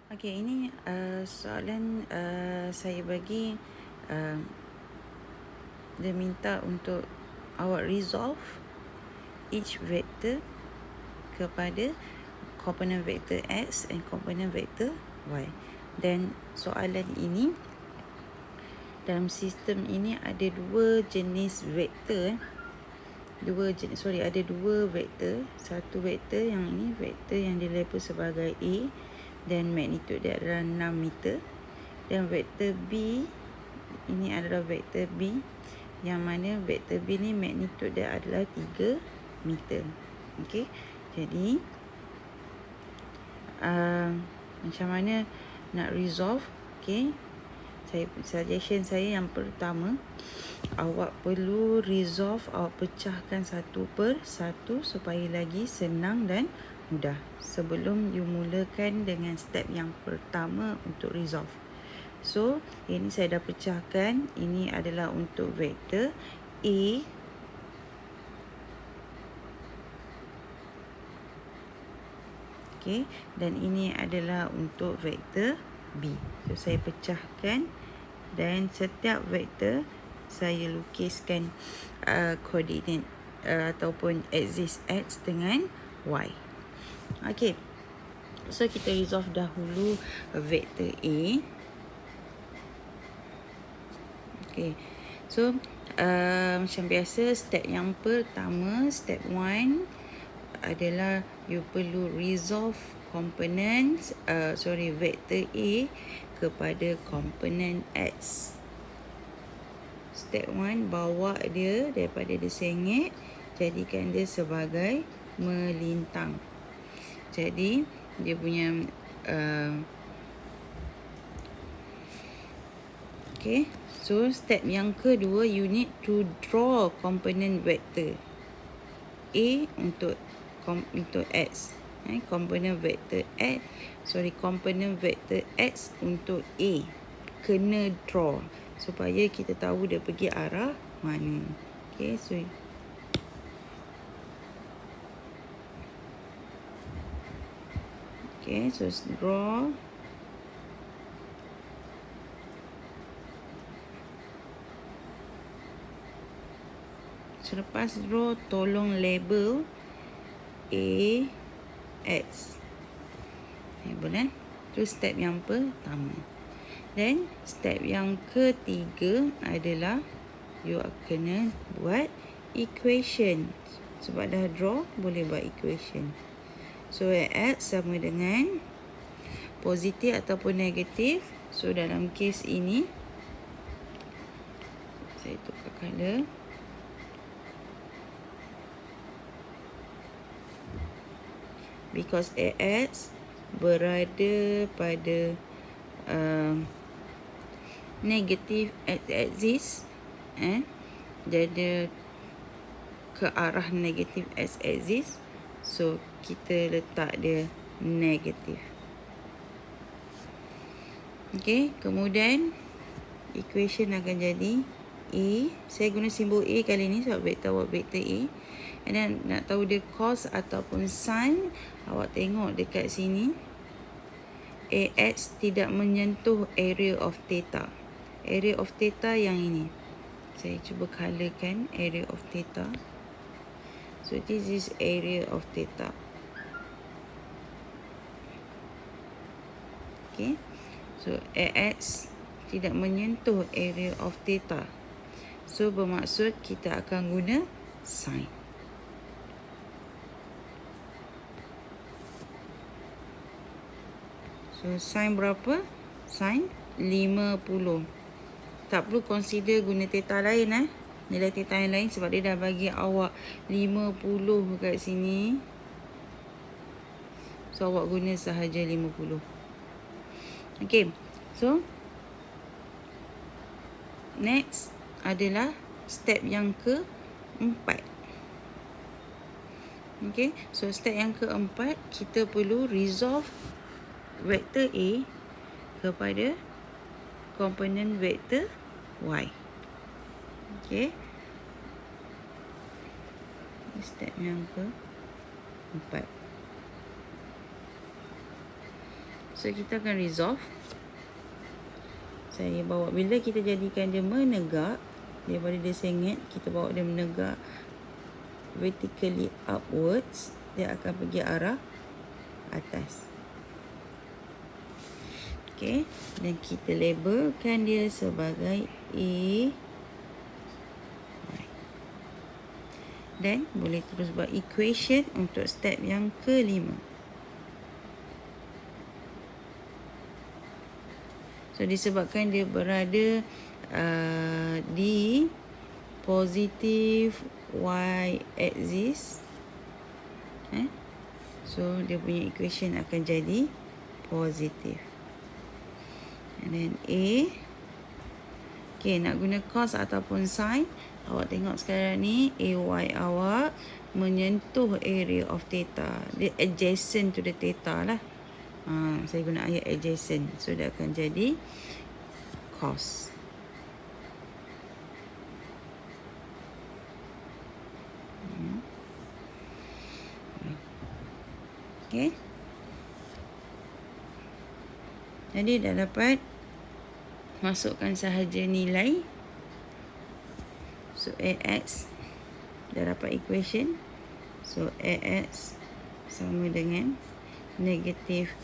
Okey, ini soalan saya bagi dia minta untuk awak resolve each vector kepada komponen vektor X dan komponen vektor Y. Dan soalan ini, dalam sistem ini ada dua jenis vektor. Ada dua vektor. Satu vektor yang ini, vektor yang dilabel sebagai A dan magnitud dia adalah 6 meter. Dan vektor B, ini adalah vektor B, yang mana vektor B ni magnitud dia adalah 3 meter. Okey, jadi macam mana nak resolve? Okey, suggestion saya yang pertama, awak perlu resolve, awak pecahkan satu per satu supaya lagi senang dan mudah sebelum you mulakan dengan step yang pertama untuk resolve. So, ini saya dah pecahkan. Ini adalah untuk vektor A. Okey, dan ini adalah untuk vektor B. So, saya pecahkan dan setiap vektor saya lukiskan koordinat ataupun aksis X dengan Y. Okey, so kita resolve dahulu vektor A. Okey, so macam biasa, step yang pertama, step 1 adalah you perlu resolve vektor A kepada komponen X. Step 1, bawa dia daripada dia sengit, jadikan dia sebagai melintang. Jadi dia punya okay. So step yang kedua, you need to draw komponen vektor A untuk X. Komponen vektor X untuk A kena draw supaya kita tahu dia pergi arah mana. Okay, so draw. Selepas draw, tolong label A, X. Label Itu step yang pertama. Dan step yang ketiga adalah you kena buat equation. Sebab dah draw, boleh buat equation. So X sama dengan positif ataupun negatif. So dalam kes ini, saya tukar color. Because AX berada pada negatif x-axis, jadi ke arah negatif x-axis, so kita letak dia negatif. Okey, kemudian equation akan jadi A. Saya guna simbol A kali ni sebab vektor A. And then nak tahu dia cos ataupun sin, awak tengok dekat sini, AX tidak menyentuh area of theta. Area of theta yang ini. Saya cuba colorkan area of theta. So this is area of theta. Okay. So AX tidak menyentuh area of theta. So bermaksud kita akan guna sin. So sin berapa? Sin 50. Tak perlu consider guna theta lain nilai theta yang lain sebab dia dah bagi awak 50 kat sini. So awak guna sahaja 50. Okay. So next adalah step yang keempat. Okay. So step yang keempat, kita perlu resolve vektor A kepada komponen vektor Y. Okey. Step yang keempat. So kita akan resolve. Saya bawa, bila kita jadikan dia menegak, daripada dia sengit, kita bawa dia menegak vertically upwards, dia akan pergi arah atas. Okay, dan kita labelkan dia sebagai A. Dan boleh terus buat equation untuk step yang kelima. So disebabkan dia berada di positive y axis, so dia punya equation akan jadi positif. And then A. Okay, nak guna cos ataupun sin, awak tengok sekarang ni AY awak menyentuh area of theta. Dia adjacent to the theta lah. Saya guna ayat adjacent. So dia akan jadi cos. Okay. Jadi dah dapat masukkan sahaja nilai. So AX dah dapat equation. So AX sama dengan negatif,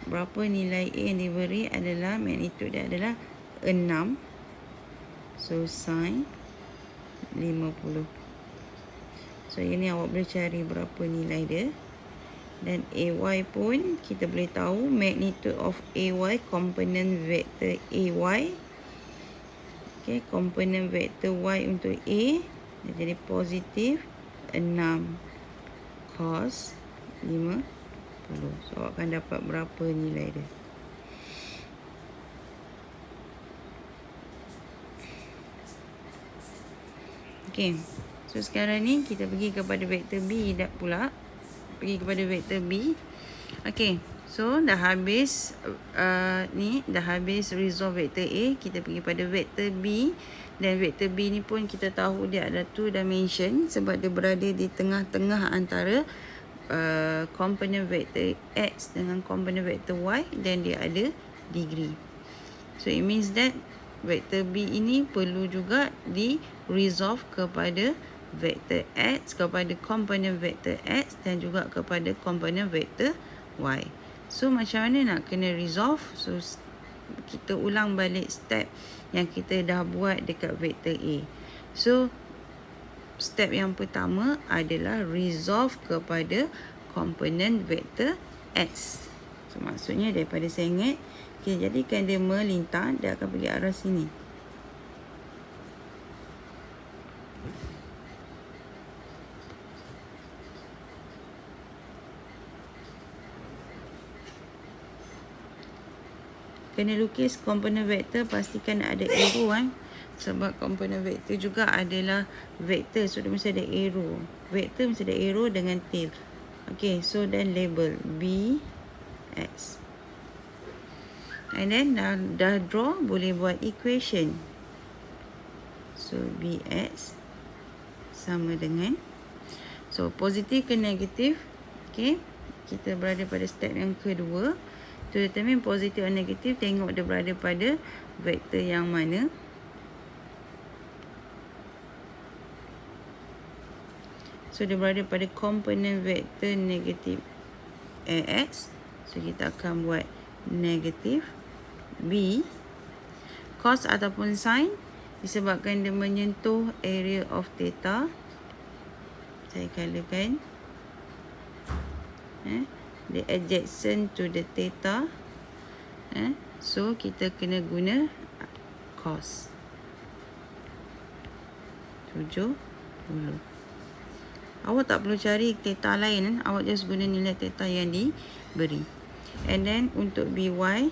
berapa nilai A yang diberi adalah magnitude dia adalah 6. So sin 50. So ini awak boleh cari berapa nilai dia. Dan AY pun kita boleh tahu magnitude of AY, komponen vektor AY. Okay, komponen vektor Y untuk A dia jadi positif 6 cos 50. So awak akan dapat berapa nilai dia. Okay, so sekarang ni kita pergi kepada vektor B dah pula. Pergi kepada vektor B. Okay, so dah habis dah habis resolve vektor A. Kita pergi pada vektor B. Dan vektor B ni pun kita tahu dia ada 2 dimension sebab dia berada di tengah-tengah antara komponen vektor X dengan komponen vektor Y, dan dia ada degree. So it means that vektor B ini perlu juga di resolve kepada vektor X, kepada komponen vektor X dan juga kepada komponen vektor Y. So macam mana nak kena resolve? So kita ulang balik step yang kita dah buat dekat vektor A. So step yang pertama adalah resolve kepada komponen vektor X. So maksudnya daripada sengit, kita jadikan dia melintang, dia akan pergi arah sini. Kena lukis komponen vektor, pastikan ada arrow kan. Sebab komponen vektor juga adalah vektor, so dia mesti ada arrow. Vektor mesti ada arrow dengan tail. Okay, so then label B X. And then dah draw, boleh buat equation. So BX sama dengan, so positif ke negatif. Okay, kita berada pada step yang kedua. To determine positif atau negatif, tengok dia berada pada vektor yang mana. So dia berada pada komponen vektor negatif AX. So kita akan buat negatif B. Cos ataupun sin, disebabkan dia menyentuh area of theta. Saya colourkan. Dia adjacent to the theta. So kita kena guna cos 70. Awak tak perlu cari theta lain, awak just guna nilai theta yang diberi. And then untuk BY,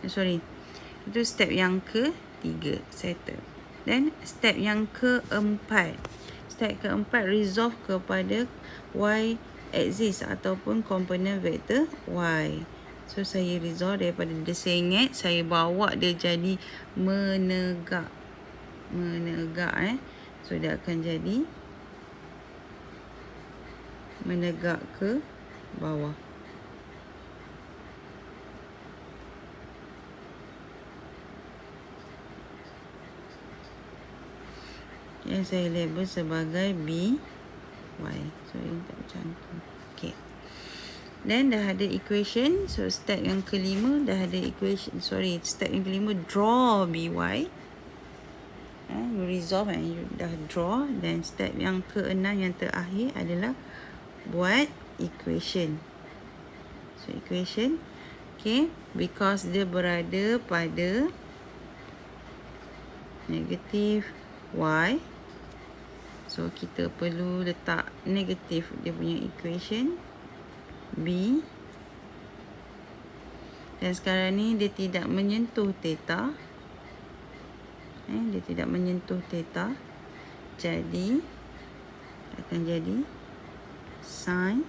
itu step yang ketiga, settle. Then step yang keempat. Step keempat, resolve kepada Y axis ataupun komponen vektor Y. So saya resolve daripada dia sengit, saya bawa dia jadi menegak. So dia akan jadi menegak ke bawah. yang saya label sebagai B Y. So ini tak cantum. Okay. Then dah ada equation. So step yang kelima dah ada equation. Step yang kelima draw BY. You resolve and you dah draw. Then step yang keenam yang terakhir adalah buat equation. So equation. Okay. Because dia berada pada negatif Y. So kita perlu letak negatif dia punya equation. B. Dan sekarang ni dia tidak menyentuh theta. Dia tidak menyentuh theta. Jadi akan jadi sin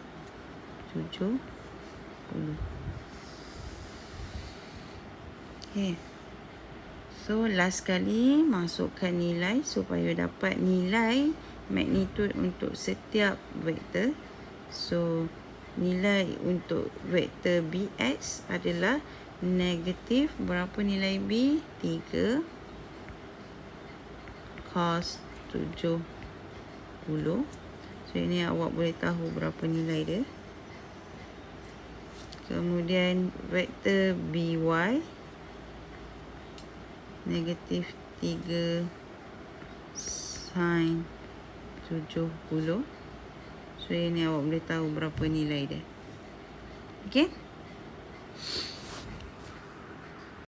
70. Okay. So last kali masukkan nilai supaya dapat nilai magnitude untuk setiap vektor. So nilai untuk vektor BX adalah negatif berapa nilai B? 3 cos 70. So ini awak boleh tahu berapa nilai dia. Kemudian vektor BY negatif 3 sin 70. So ini awak boleh tahu berapa nilai dia. Okay.